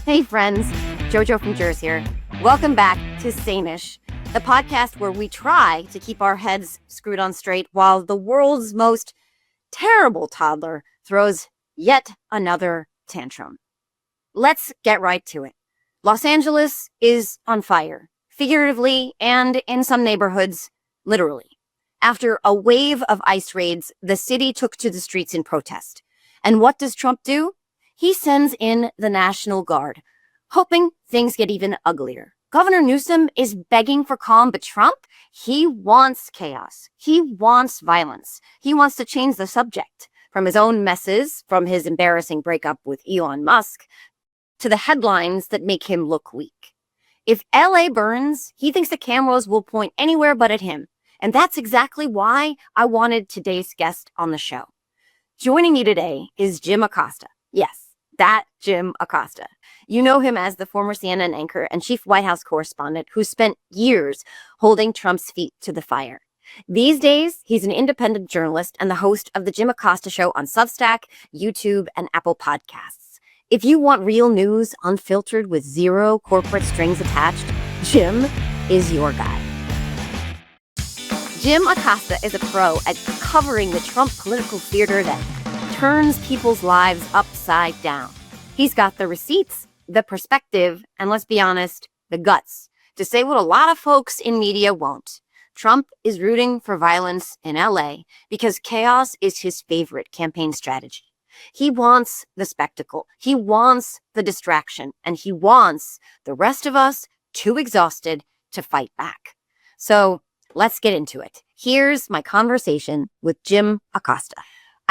Hey friends, Jojo from Jerz here. Welcome back to Sanish, the podcast where we try to keep our heads screwed on straight while the world's most terrible toddler throws yet another tantrum. Let's get right to it. Los Angeles is on fire, figuratively and in some neighborhoods, literally. After a wave of ICE raids, the city took to the streets in protest. And what does Trump do? He sends in the National Guard, hoping things get even uglier. Governor Newsom is begging for calm, but Trump, he wants chaos. He wants violence. He wants to change the subject from his own messes, from his embarrassing breakup with Elon Musk, to the headlines that make him look weak. If LA burns, he thinks the cameras will point anywhere but at him. And that's exactly why I wanted today's guest on the show. Joining me today is Jim Acosta. Yes, that Jim Acosta. You know him as the former CNN anchor and chief White House correspondent who spent years holding Trump's feet to the fire. These days, he's an independent journalist and the host of the Jim Acosta Show on Substack, YouTube, and Apple Podcasts. If you want real news unfiltered with zero corporate strings attached, Jim is your guy. Jim Acosta is a pro at covering the Trump political theater that turns people's lives upside down. He's got the receipts, the perspective, and let's be honest, the guts to say what a lot of folks in media won't. Trump is rooting for violence in LA because chaos is his favorite campaign strategy. He wants the spectacle, he wants the distraction, and he wants the rest of us too exhausted to fight back. So let's get into it. Here's my conversation with Jim Acosta.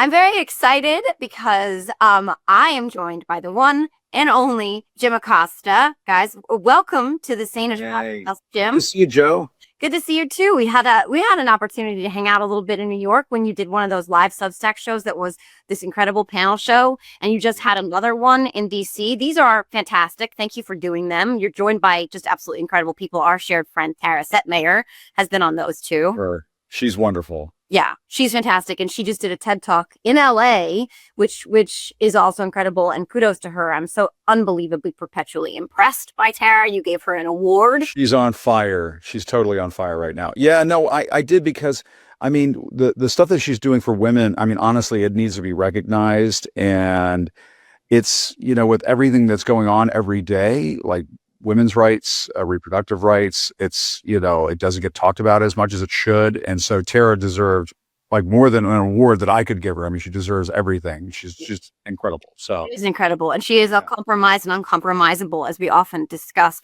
I'm very excited because I am joined by the one and only Jim Acosta. Guys, welcome to the Sanish podcast, Jim. Good to see you, Joe. Good to see you too. We had an opportunity to hang out a little bit in New York when you did one of those live Substack shows that was this incredible panel show, and you just had another one in DC. These are fantastic. Thank you for doing them. You're joined by just absolutely incredible people. Our shared friend Tara Setmayer has been on those too. Sure. She's wonderful. Yeah, she's fantastic. And she just did a TED Talk in LA, which is also incredible. And kudos to her. I'm so unbelievably perpetually impressed by Tara. You gave her an award. She's on fire. She's totally on fire right now. Yeah, no, I did because, I mean, the stuff that she's doing for women, I mean, honestly, it needs to be recognized. And it's, you know, with everything that's going on every day, like women's rights, reproductive rights, it's, you know, it doesn't get talked about as much as it should. And so Tara deserved like more than an award that I could give her. I mean, she deserves everything. She's just incredible. So she's incredible. And she is uncompromised and uncompromisable, as we often discuss.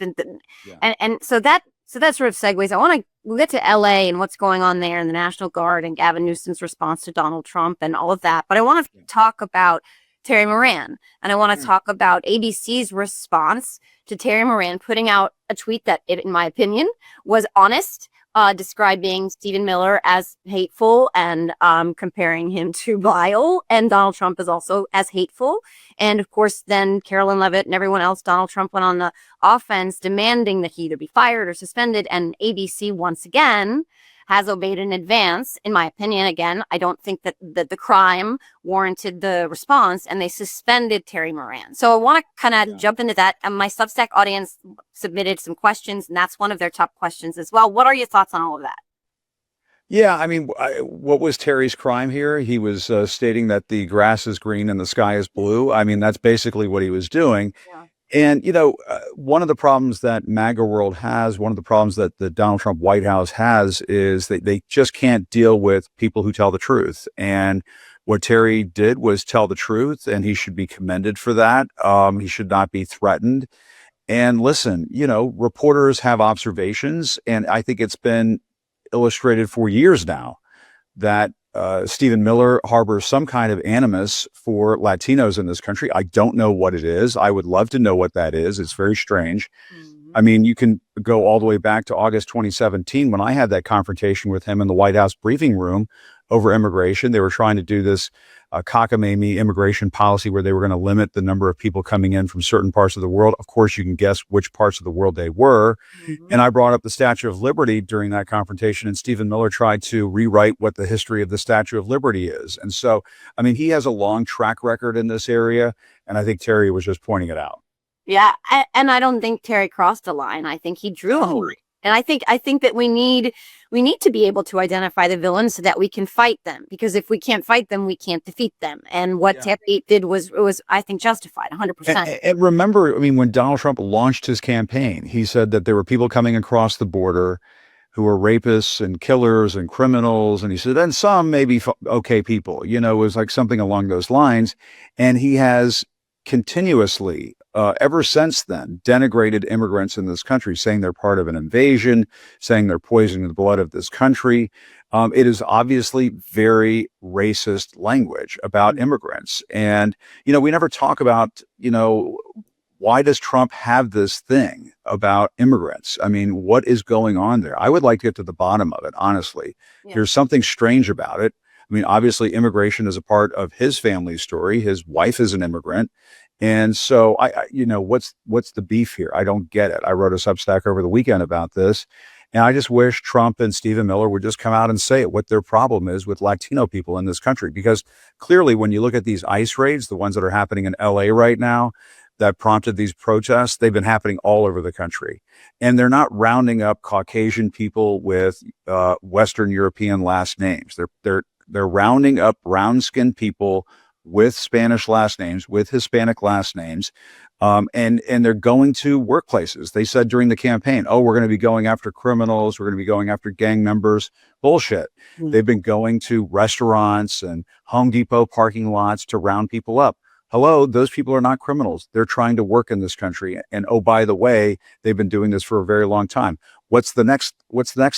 And so that sort of segues. We'll get to LA and what's going on there and the National Guard and Gavin Newsom's response to Donald Trump and all of that. But I want to talk about Terry Moran. And I want to talk about ABC's response to Terry Moran putting out a tweet that, in my opinion, was honest, describing Stephen Miller as hateful and comparing him to vile, and Donald Trump is also as hateful. And of course, then Carolyn Levitt and everyone else, Donald Trump went on the offense demanding that he either be fired or suspended. And ABC, once again, has obeyed in advance. In my opinion, again, I don't think that the crime warranted the response, and they suspended Terry Moran. So I want to kind of jump into that. And my Substack audience submitted some questions, and that's one of their top questions as well. What are your thoughts on all of that? yeah, I mean, what was Terry's crime here? He was stating that the grass is green and the sky is blue. I mean, that's basically what he was doing. Yeah. And, you know, one of the problems that MAGA world has, one of the problems that the Donald Trump White House has is that they just can't deal with people who tell the truth. And what Terry did was tell the truth, and he should be commended for that. He should not be threatened. And listen, you know, reporters have observations, and I think it's been illustrated for years now that Stephen Miller harbors some kind of animus for Latinos in this country. I don't know what it is. I would love to know what that is. It's very strange. Mm-hmm. I mean, you can go all the way back to August 2017 when I had that confrontation with him in the White House briefing room over immigration. They were trying to do this cockamamie immigration policy where they were going to limit the number of people coming in from certain parts of the world. Of course, you can guess which parts of the world they were. Mm-hmm. And I brought up the Statue of Liberty during that confrontation, and Stephen Miller tried to rewrite what the history of the Statue of Liberty is. And so, I mean, he has a long track record in this area, and I think Terry was just pointing it out. Yeah, and I don't think Terry crossed a line. I think he drew a line. And I think that we need to be able to identify the villains so that we can fight them. Because if we can't fight them, we can't defeat them. And what Terry did was I think justified 100%. And remember, I mean, when Donald Trump launched his campaign, he said that there were people coming across the border who were rapists and killers and criminals. And he said, and some maybe okay people, it was like something along those lines. And he has continuously, ever since then, denigrated immigrants in this country, saying they're part of an invasion, saying they're poisoning the blood of this country. It is obviously very racist language about immigrants. And, we never talk about, why does Trump have this thing about immigrants? I mean, what is going on there? I would like to get to the bottom of it, honestly. Yeah. There's something strange about it. I mean, obviously, immigration is a part of his family's story. His wife is an immigrant. And so, what's the beef here? I don't get it. I wrote a Substack over the weekend about this. And I just wish Trump and Stephen Miller would just come out and say it, what their problem is with Latino people in this country. Because clearly, when you look at these ICE raids, the ones that are happening in LA right now, that prompted these protests, they've been happening all over the country. And they're not rounding up Caucasian people with Western European last names. They're rounding up brown-skinned people with Spanish last names, with Hispanic last names, and they're going to workplaces. They said during the campaign, we're going to be going after criminals, we're going to be going after gang members. Bullshit. Mm-hmm. They've been going to restaurants and Home Depot parking lots to round people up. Hello, those people are not criminals. They're trying to work in this country. And by the way, they've been doing this for a very long time. What's the next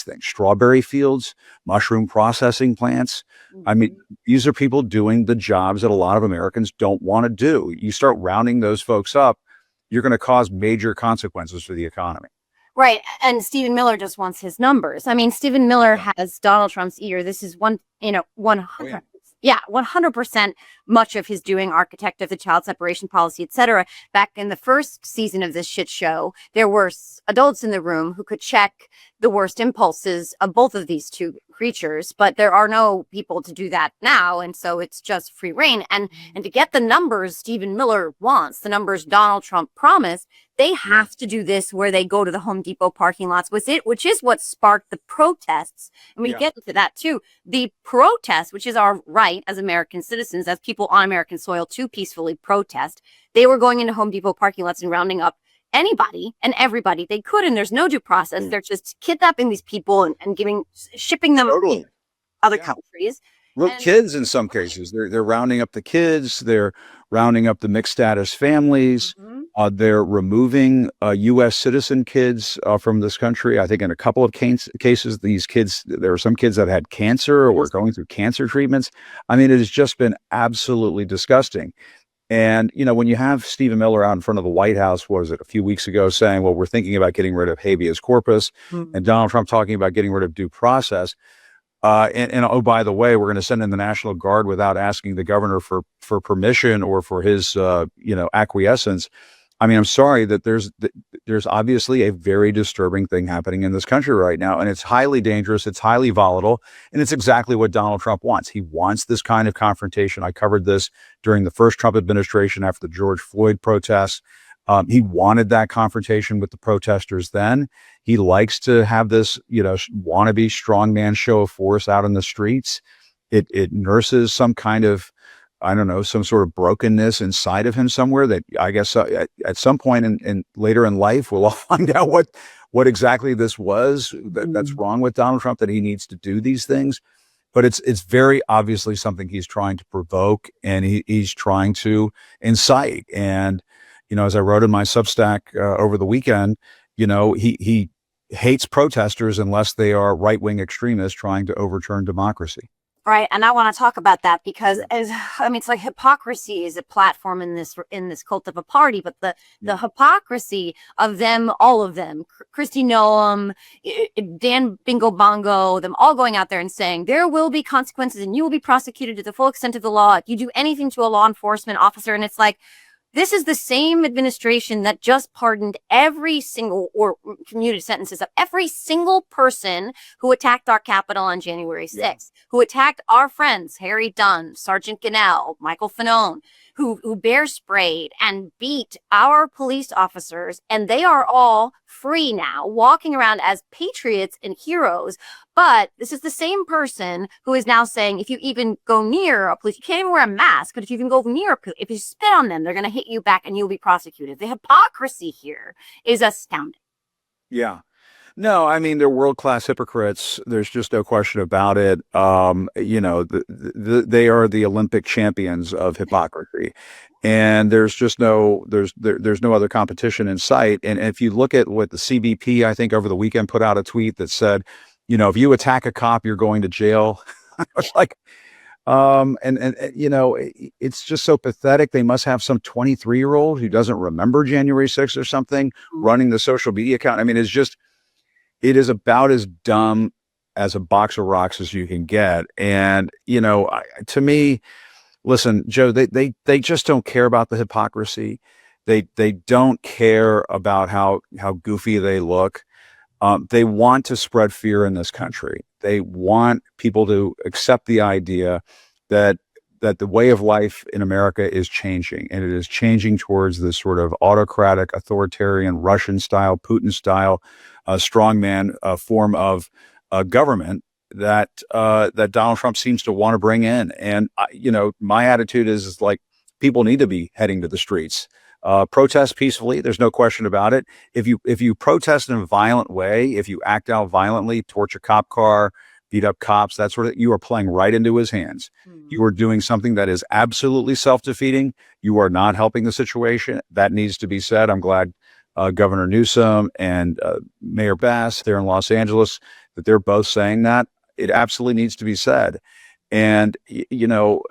thing? Strawberry fields, mushroom processing plants. Mm-hmm. I mean, these are people doing the jobs that a lot of Americans don't want to do. You start rounding those folks up, you're going to cause major consequences for the economy. Right. And Stephen Miller just wants his numbers. I mean, Stephen Miller has Donald Trump's ear. This is 100%. Yeah, 100% much of his doing, architect of the child separation policy, etc. Back in the first season of this shit show, there were adults in the room who could check the worst impulses of both of these two creatures, but there are no people to do that now, and so it's just free reign. And to get the numbers Stephen Miller wants, the numbers Donald Trump promised, they have to do this where they go to the Home Depot parking lots with it, which is what sparked the protests. And we get into that too. The protest, which is our right as American citizens, as people on American soil to peacefully protest, they were going into Home Depot parking lots and rounding up anybody and everybody they could, and there's no due process. They're just kidnapping these people and shipping them to other countries. Look, kids in some cases, they're rounding up the kids. They're rounding up the mixed status families. Mm-hmm. They're removing U.S. citizen kids from this country. I think in a couple of cases, there were some kids that had cancer or were going through cancer treatments. I mean, it has just been absolutely disgusting. And, when you have Stephen Miller out in front of the White House, what was it, a few weeks ago, saying, well, we're thinking about getting rid of habeas corpus, and Donald Trump talking about getting rid of due process. And oh, by the way, we're going to send in the National Guard without asking the governor for permission or for his, acquiescence. I mean, I'm sorry that there's obviously a very disturbing thing happening in this country right now, and it's highly dangerous. It's highly volatile, and it's exactly what Donald Trump wants. He wants this kind of confrontation. I covered this during the first Trump administration after the George Floyd protests. He wanted that confrontation with the protesters then. He likes to have this, wannabe strongman show of force out in the streets. It nurses some kind of, I don't know, some sort of brokenness inside of him somewhere that I guess at some point in later in life, we'll all find out what exactly this was that's wrong with Donald Trump, that he needs to do these things. But it's very obviously something he's trying to provoke, and he's trying to incite. And, as I wrote in my Substack over the weekend, he hates protesters unless they are right-wing extremists trying to overturn democracy. Right. And I want to talk about that because it's like hypocrisy is a platform in this cult of a party, but the hypocrisy of them, all of them, Kristi Noem, Dan Bingo Bongo, them all going out there and saying there will be consequences and you will be prosecuted to the full extent of the law. If you do anything to a law enforcement officer, and it's like, this is the same administration that just pardoned every single or commuted sentences of every single person who attacked our Capitol on January 6th, who attacked our friends, Harry Dunn, Sergeant Gonell, Michael Fanone, who bear sprayed and beat our police officers, and they are all free now, walking around as patriots and heroes. But this is the same person who is now saying, if you even go near a police, you can't even wear a mask, but if you even go near, if you spit on them, they're going to hit you back and you'll be prosecuted. The hypocrisy here is astounding. Yeah. No, I mean, they're world-class hypocrites. There's just no question about it. You know, they are the Olympic champions of hypocrisy. And there's just there's no other competition in sight. And if you look at what the CBP, I think over the weekend put out a tweet that said, you know, if you attack a cop, you're going to jail. I was like, and you know, it's just so pathetic. They must have some 23-year-old who doesn't remember January 6th or something running the social media account. I mean, it is about as dumb as a box of rocks as you can get. And, you know, to me, listen, Joe, they just don't care about the hypocrisy. They don't care about how goofy they look. They want to spread fear in this country. They want people to accept the idea that the way of life in America is changing, and it is changing towards this sort of autocratic, authoritarian, Russian-style, Putin-style, strongman form of government that Donald Trump seems to want to bring in. And you know, my attitude is like, people need to be heading to the streets. Protest peacefully. There's no question about it. If you protest in a violent way, if you act out violently, torch a cop car, beat up cops, that sort of, you are playing right into his hands. You are doing something that is absolutely self-defeating. You are not helping the situation. That needs to be said. I'm glad Governor Newsom and Mayor Bass there in Los Angeles, that they're both saying that. It absolutely needs to be said. And, you know,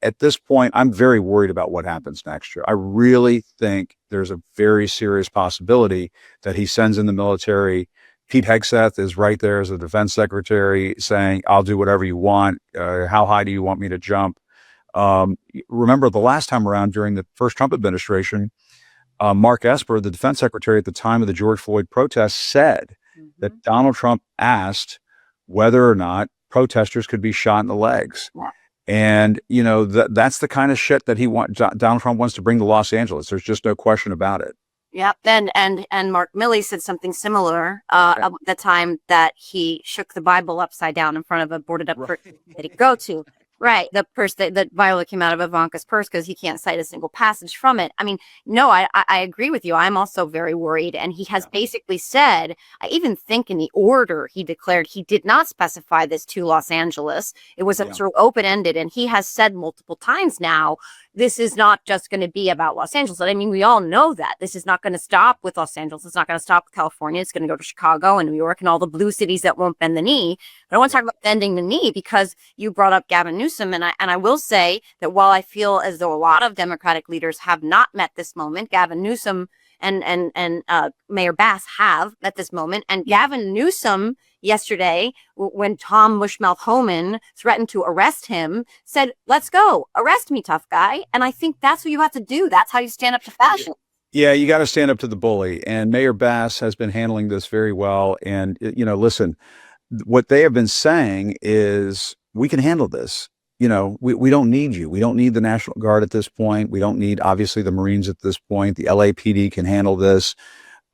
at this point, I'm very worried about what happens next year. I really think there's a very serious possibility that he sends in the military. Pete Hegseth is right there as a defense secretary saying, I'll do whatever you want. How high do you want me to jump? Remember the last time around during the first Trump administration, Mark Esper, the defense secretary at the time of the George Floyd protests, said that Donald Trump asked whether or not protesters could be shot in the legs. And, you know, that's the kind of shit that Donald Trump wants to bring to Los Angeles. There's just no question about it. Yep. And Mark Milley said something similar at the time that he shook the Bible upside down in front of a boarded up person that he'd go to. Right. The purse that Bible came out of Ivanka's purse because he can't cite a single passage from it. I mean, no, I agree with you. I'm also very worried. And he has basically said, I even think in the order he declared, he did not specify this to Los Angeles. It was sort of open-ended. And he has said multiple times now, this is not just going to be about Los Angeles. I mean, we all know that. This is not going to stop with Los Angeles. It's not going to stop with California. It's going to go to Chicago and New York and all the blue cities that won't bend the knee. But I want to talk about bending the knee because you brought up Gavin Newsom. And I will say that while I feel as though a lot of Democratic leaders have not met this moment, Gavin Newsom and Mayor Bass have met this moment. And Gavin Newsom yesterday, when Tom Mushmouth Homan threatened to arrest him, said, let's go, arrest me, tough guy. And I think that's what you have to do. That's how you stand up to fashion. Yeah, you got to stand up to the bully. And Mayor Bass has been handling this very well. And, you know, listen, what they have been saying is, we can handle this. You know, we don't need you. We don't need the National Guard at this point. We don't need, obviously, the Marines at this point. The LAPD can handle this.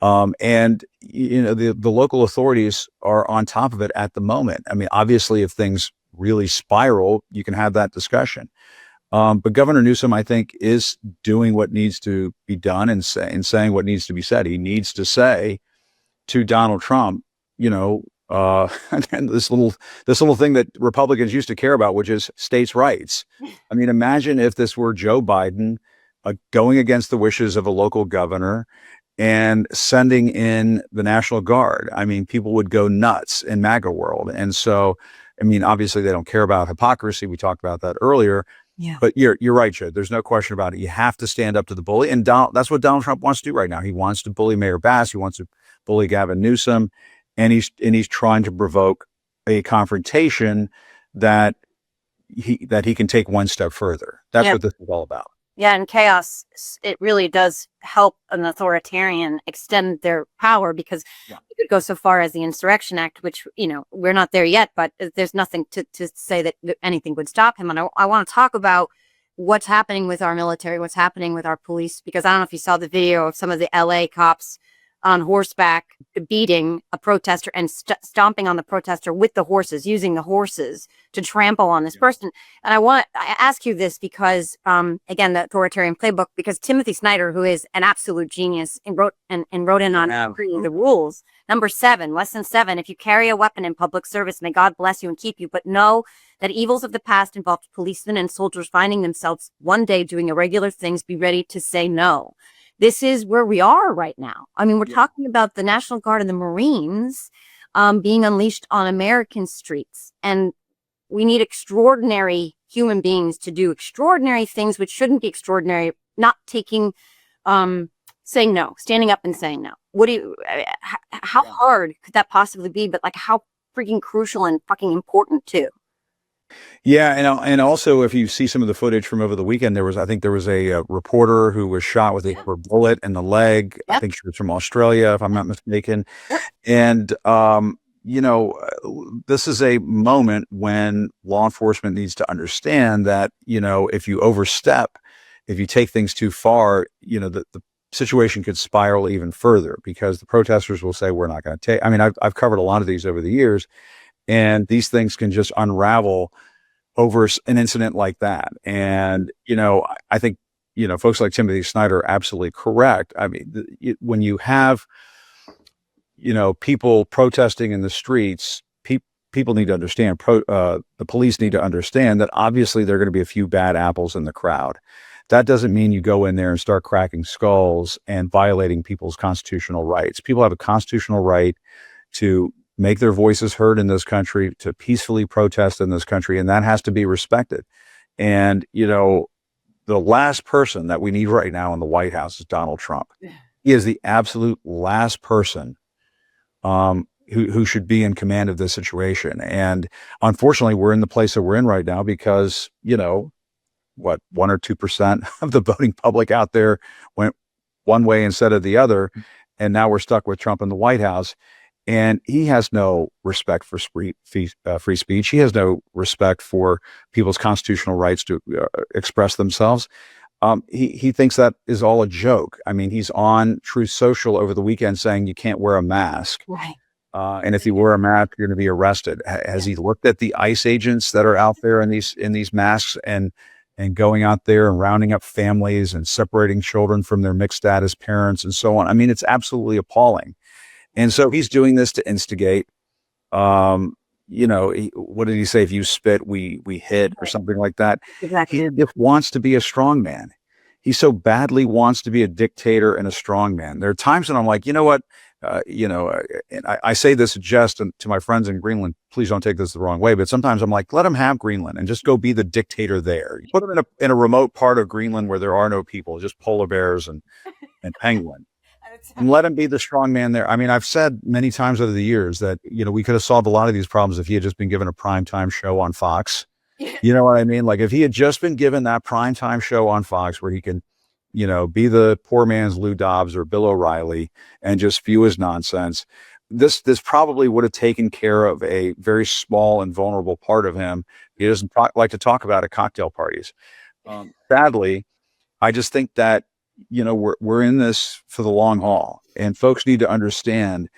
And, you know, the local authorities are on top of it at the moment. I mean, obviously, if things really spiral, you can have that discussion. But Governor Newsom, I think, is doing what needs to be done and saying what needs to be said. He needs to say to Donald Trump, you know, and this little thing that Republicans used to care about, which is states' rights. I mean, imagine if this were Joe Biden going against the wishes of a local governor and sending in the National Guard. I mean, people would go nuts in MAGA world. And so, I mean, obviously they don't care about hypocrisy. We talked about that earlier. Yeah. But you're right, Joe. There's no question about it. You have to stand up to the bully. And that's what Donald Trump wants to do right now. He wants to bully Mayor Bass. He wants to bully Gavin Newsom. And he's trying to provoke a confrontation that he can take one step further. That's what this is all about. Yeah, and chaos, it really does help an authoritarian extend their power because it could go so far as the Insurrection Act, which, you know, we're not there yet, but there's nothing to say that anything would stop him. And I want to talk about what's happening with our military, what's happening with our police, because I don't know if you saw the video of some of the LA cops on horseback beating a protester and stomping on the protester with the horses, using the horses to trample on this person. And I ask you this because, again, the authoritarian playbook, because Timothy Snyder, who is an absolute genius, and wrote in on creating the rules. Number 7, lesson 7, if you carry a weapon in public service, may God bless you and keep you, but know that evils of the past involved policemen and soldiers finding themselves one day doing irregular things. Be ready to say no. This is where we are right now. I mean, we're talking about the National Guard and the Marines being unleashed on American streets. And we need extraordinary human beings to do extraordinary things, which shouldn't be extraordinary, not taking, saying no, standing up and saying no. How hard could that possibly be? But like, how freaking crucial and fucking important too. Yeah, and also if you see some of the footage from over the weekend, I think there was a reporter who was shot with a rubber bullet in the leg. I think she was from Australia, if I'm not mistaken. And this is a moment when law enforcement needs to understand that, if you overstep, if you take things too far, the situation could spiral even further, because the protesters will say, we're not going to take. I mean, I've covered a lot of these over the years. And these things can just unravel over an incident like that. And, I think, folks like Timothy Snyder are absolutely correct. I mean, when you have, people protesting in the streets, people need to understand, the police need to understand that obviously there are going to be a few bad apples in the crowd. That doesn't mean you go in there and start cracking skulls and violating people's constitutional rights. People have a constitutional right to make their voices heard in this country, to peacefully protest in this country, and that has to be respected. And, the last person that we need right now in the White House is Donald Trump. He is the absolute last person who should be in command of this situation. And unfortunately, we're in the place that we're in right now because, 1 or 2% of the voting public out there went one way instead of the other. And now we're stuck with Trump in the White House. And he has no respect for free speech. He has no respect for people's constitutional rights to express themselves. He thinks that is all a joke. I mean, he's on Truth Social over the weekend saying you can't wear a mask. Right. And if you wear a mask, you're going to be arrested. Has he looked at the ICE agents that are out there in these masks and going out there and rounding up families and separating children from their mixed status parents and so on? I mean, it's absolutely appalling. And so he's doing this to instigate. What did he say? If you spit, we hit, or something like that. Exactly. He just wants to be a strong man. He so badly wants to be a dictator and a strong man. There are times when I'm like, you know what? And I say this just to my friends in Greenland, please don't take this the wrong way, but sometimes I'm like, let him have Greenland and just go be the dictator there. Put him in a remote part of Greenland where there are no people, just polar bears and penguins. And let him be the strong man there. I mean, I've said many times over the years that, we could have solved a lot of these problems if he had just been given a primetime show on Fox. You know what I mean? Like if he had just been given that primetime show on Fox where he can, be the poor man's Lou Dobbs or Bill O'Reilly and just spew his nonsense, this probably would have taken care of a very small and vulnerable part of him. He doesn't like to talk about at cocktail parties. Sadly, I just think that, we're in this for the long haul, and folks need to understand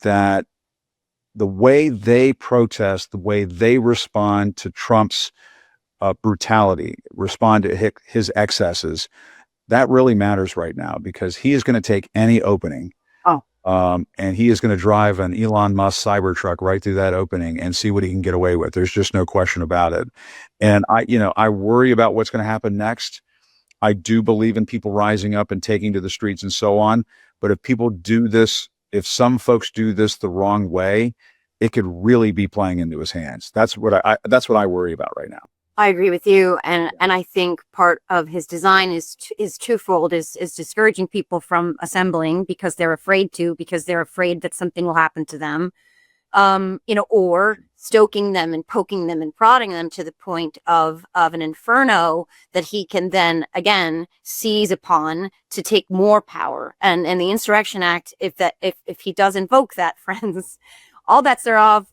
that the way they protest, the way they respond to Trump's brutality, respond to his excesses, that really matters right now, because he is going to take any opening. And he is going to drive an Elon Musk Cybertruck right through that opening and see what he can get away with. There's just no question about it. And I worry about what's going to happen next. I do believe in people rising up and taking to the streets and so on. But if people do this, if some folks do this the wrong way, it could really be playing into his hands. That's what I worry about right now. I agree with you, and I think part of his design is twofold: is discouraging people from assembling because they're afraid that something will happen to them, or stoking them and poking them and prodding them to the point of an inferno that he can then again seize upon to take more power. And the Insurrection Act, if he does invoke that, friends, all bets are off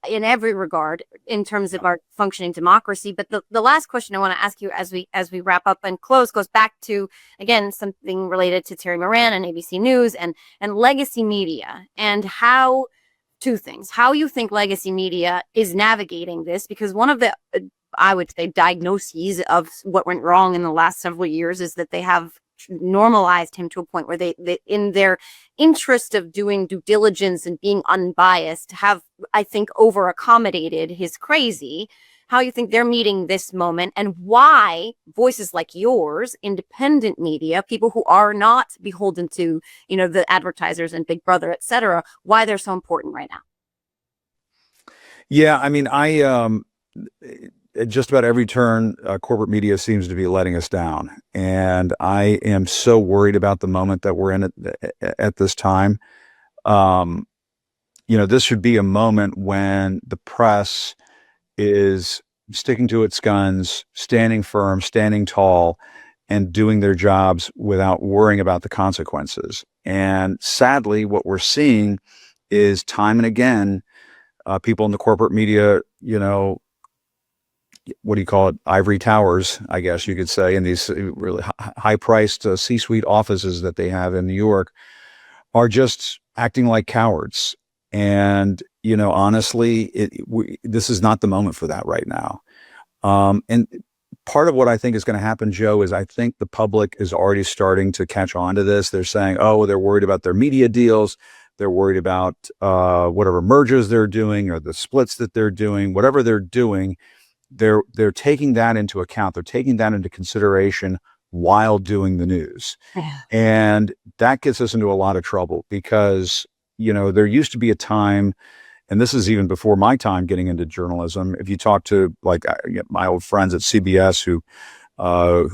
in every regard in terms of our functioning democracy. But the last question I want to ask you as we wrap up and close goes back to, again, something related to Terry Moran and ABC News and legacy media, and how two things: how you think legacy media is navigating this, because one of the I would say diagnoses of what went wrong in the last several years is that they have normalized him to a point where they in their interest of doing due diligence and being unbiased have, I think, over accommodated his crazy. How you think they're meeting this moment, and why voices like yours, independent media, people who are not beholden to, the advertisers and Big Brother, etc., why they're so important right now. Yeah, I mean, at just about every turn, corporate media seems to be letting us down. And I am so worried about the moment that we're in at this time. This should be a moment when the press is sticking to its guns, standing firm, standing tall, and doing their jobs without worrying about the consequences. And sadly, what we're seeing is time and again, people in the corporate media, what do you call it? Ivory towers, I guess you could say, in these really high-priced C-suite offices that they have in New York, are just acting like cowards. And, honestly, this is not the moment for that right now. And part of what I think is going to happen, Joe, is I think the public is already starting to catch on to this. They're saying, oh, they're worried about their media deals. They're worried about whatever mergers they're doing or the splits that they're doing, whatever they're doing. They're taking that into account. They're taking that into consideration while doing the news. Yeah. And that gets us into a lot of trouble because, there used to be a time, and this is even before my time getting into journalism. If you talk to my old friends at CBS who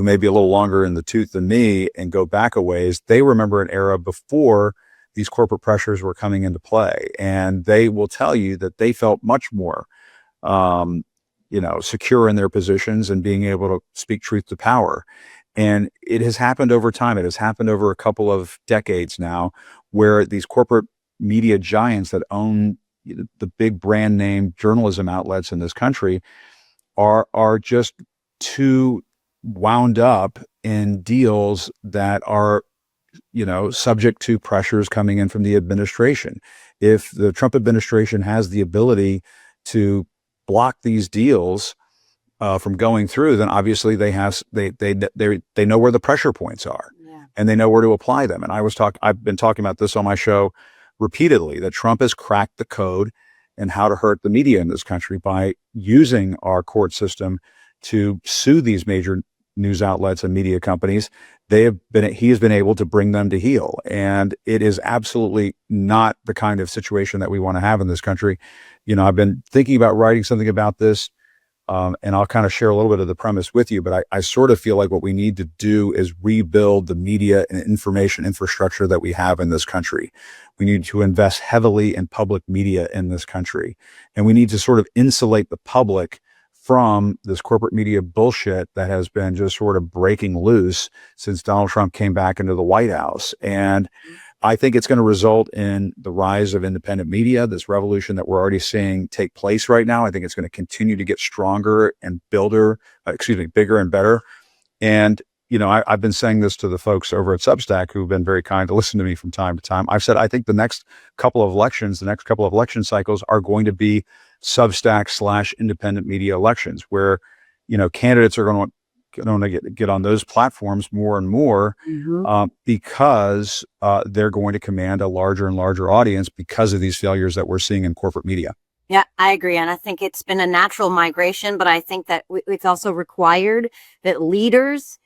may be a little longer in the tooth than me and go back a ways, they remember an era before these corporate pressures were coming into play. And they will tell you that they felt much more secure in their positions and being able to speak truth to power. And it has happened over time. It has happened over a couple of decades now, where these corporate media giants that own the big brand name journalism outlets in this country are just too wound up in deals that are, subject to pressures coming in from the administration. If the Trump administration has the ability to block these deals from going through, then obviously they know where the pressure points are, and they know where to apply them. And I've been talking about this on my show repeatedly, that Trump has cracked the code and how to hurt the media in this country by using our court system to sue these major news outlets and media companies. He has been able to bring them to heel. And it is absolutely not the kind of situation that we want to have in this country. I've been thinking about writing something about this, and I'll kind of share a little bit of the premise with you, but I sort of feel like what we need to do is rebuild the media and information infrastructure that we have in this country. We need to invest heavily in public media in this country, and we need to sort of insulate the public from this corporate media bullshit that has been just sort of breaking loose since Donald Trump came back into the White House. And I think it's going to result in the rise of independent media, this revolution that we're already seeing take place right now. I think it's going to continue to get stronger and bigger and better. And, I've been saying this to the folks over at Substack who've been very kind to listen to me from time to time. I've said, I think the next couple of election cycles are going to be Substack / independent media elections, where, candidates are going to get on those platforms more and more, because they're going to command a larger and larger audience because of these failures that we're seeing in corporate media. Yeah, I agree. And I think it's been a natural migration, but I think that it's also required that leaders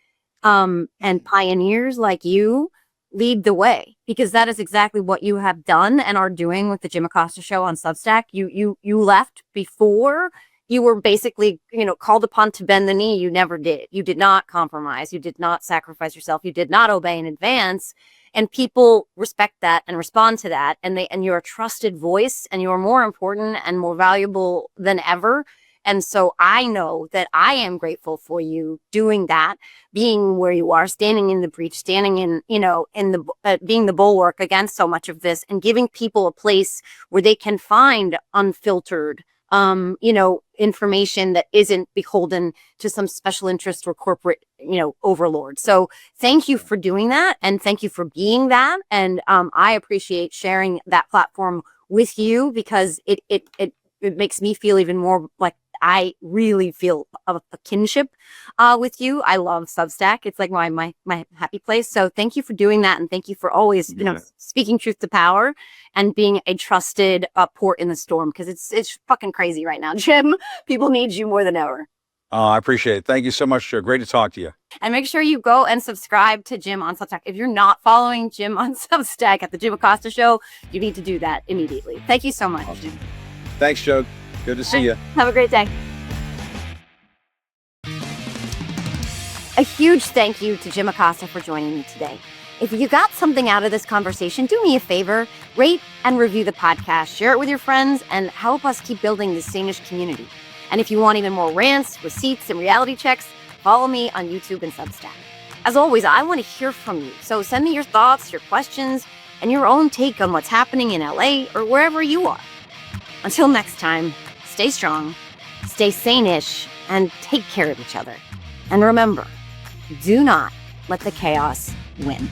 and pioneers like you lead the way, because that is exactly what you have done and are doing with the Jim Acosta Show on Substack. You left before you were basically, called upon to bend the knee. You never did. You did not compromise. You did not sacrifice yourself. You did not obey in advance. And people respect that and respond to that. And you're a trusted voice, and you're more important and more valuable than ever. And so I know that I am grateful for you doing that, being where you are, standing in the breach, standing in, being the bulwark against so much of this, and giving people a place where they can find unfiltered, information that isn't beholden to some special interest or corporate, overlord. So thank you for doing that. And thank you for being that. And I appreciate sharing that platform with you, because it makes me feel even more like I really feel a kinship with you. I love Substack. It's like my happy place. So thank you for doing that. And thank you for always, speaking truth to power and being a trusted port in the storm, because it's fucking crazy right now. Jim, people need you more than ever. I appreciate it. Thank you so much, Joe. Great to talk to you. And make sure you go and subscribe to Jim on Substack. If you're not following Jim on Substack at the Jim Acosta Show, you need to do that immediately. Thank you so much. Awesome. Thanks, Joe. Good to see you. Have a great day. A huge thank you to Jim Acosta for joining me today. If you got something out of this conversation, do me a favor, rate and review the podcast, share it with your friends, and help us keep building this Sanish community. And if you want even more rants, receipts, and reality checks, follow me on YouTube and Substack. As always, I want to hear from you. So send me your thoughts, your questions, and your own take on what's happening in LA or wherever you are. Until next time, stay strong, stay sane-ish, and take care of each other. And remember, do not let the chaos win.